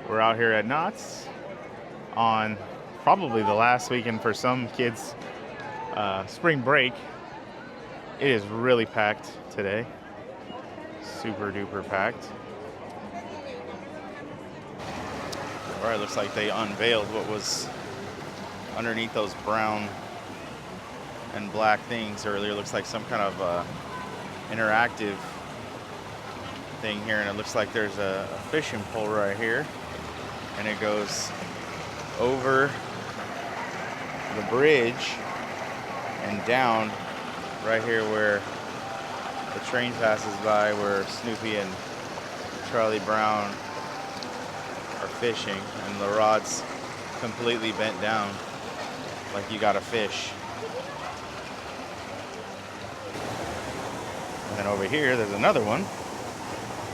We're out here at Knott's on probably the last weekend for some kids' spring break. It is really packed today. Super duper packed. All right, looks like they unveiled what was underneath those brown and black things earlier. Looks like some kind of interactive thing here, and it looks like there's a fishing pole right here, and it goes over the bridge and down right here where the train passes by, where Snoopy and Charlie Brown are fishing, and the rod's completely bent down like you got a fish. And then over here there's another one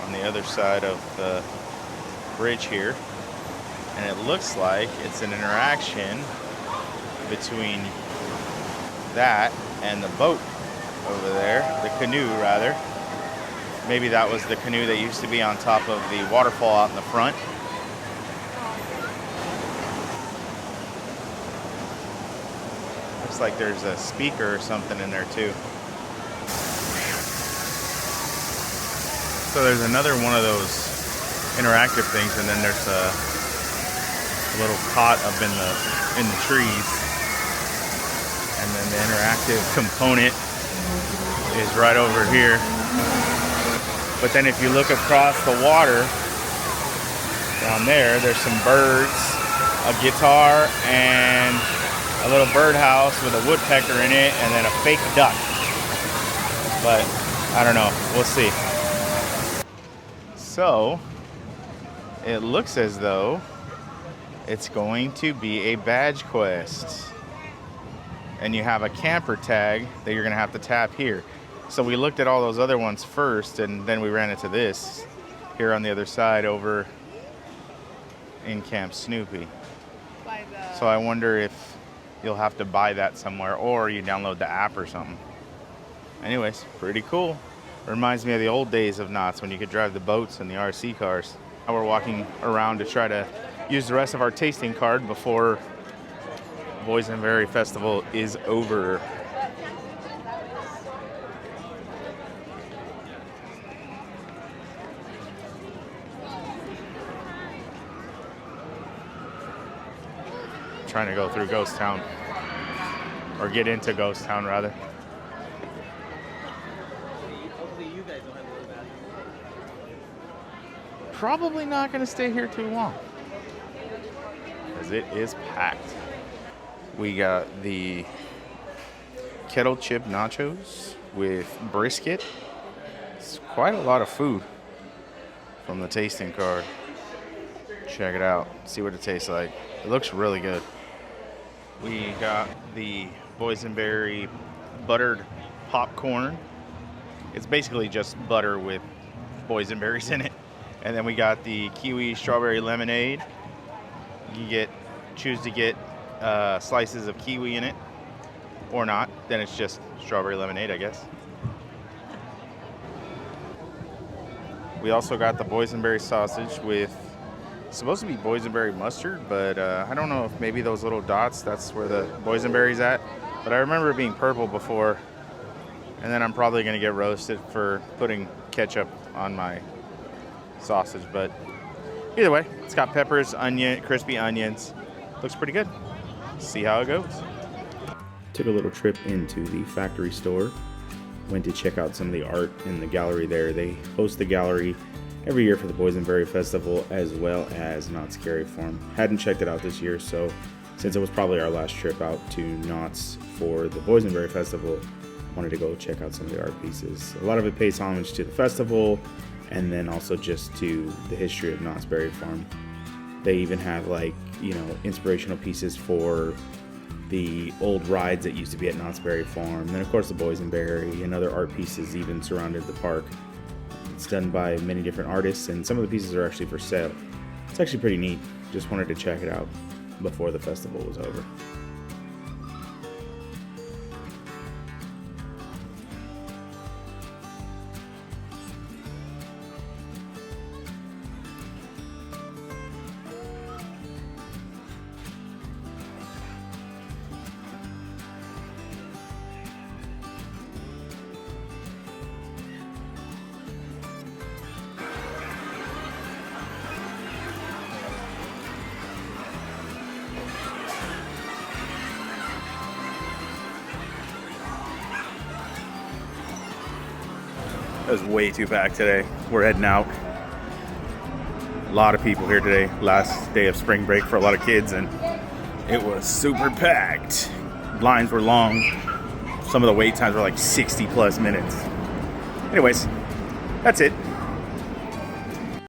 on the other side of the bridge here, and it looks like it's an interaction between that and the boat over there, the canoe rather. Maybe that was the canoe that used to be on top of the waterfall out in the front. Looks like there's a speaker or something in there too. So there's another one of those interactive things, and then there's a little cot up in the trees, and then the interactive component is right over here. But then if you look across the water down there, there's some birds, a guitar, and a little birdhouse with a woodpecker in it, and then a fake duck. But I don't know, we'll see. So it looks as though it's going to be a badge quest, and you have a camper tag that you're gonna have to tap here. So we looked at all those other ones first, and then we ran into this here on the other side over in Camp Snoopy. So I wonder if you'll have to buy that somewhere, or you download the app or something. Anyways, pretty cool. Reminds me of the old days of Knott's when you could drive the boats and the RC cars. Now we're walking around to try to use the rest of our tasting card before Boysenberry Festival is over. Trying to go through Ghost Town, or get into Ghost Town rather. Probably not going to stay here too long, because it is packed. We got the kettle chip nachos with brisket. It's quite a lot of food from the tasting card. Check it out, see what it tastes like. It looks really good. We got the Boysenberry buttered popcorn. It's basically just butter with boysenberries in it. And then we got the kiwi strawberry lemonade. You choose to get slices of kiwi in it or not. Then it's just strawberry lemonade, I guess. We also got the boysenberry sausage with supposed to be boysenberry mustard, but I don't know if maybe those little dots, that's where the boysenberry's at. But I remember it being purple before. And then I'm probably gonna get roasted for putting ketchup on my sausage, but either way, it's got peppers, onion, crispy onions. Looks pretty good. See how it goes. Took a little trip into the factory store. Went to check out some of the art in the gallery there. They host the gallery every year for the Boysenberry Festival, as well as Knott's Scary Farm. Hadn't checked it out this year, so since it was probably our last trip out to Knott's for the Boysenberry Festival, wanted to go check out some of the art pieces. A lot of it pays homage to the festival, and then also just to the history of Knott's Berry Farm. They even have, like, you know, inspirational pieces for the old rides that used to be at Knott's Berry Farm. And then, of course, the Boysenberry and other art pieces even surrounded the park. It's done by many different artists, and some of the pieces are actually for sale. It's actually pretty neat. Just wanted to check it out before the festival was over. It was way too packed today. We're heading out. A lot of people here today. Last day of spring break for a lot of kids, and it was super packed. Lines were long. Some of the wait times were like 60 plus minutes. Anyways, that's it.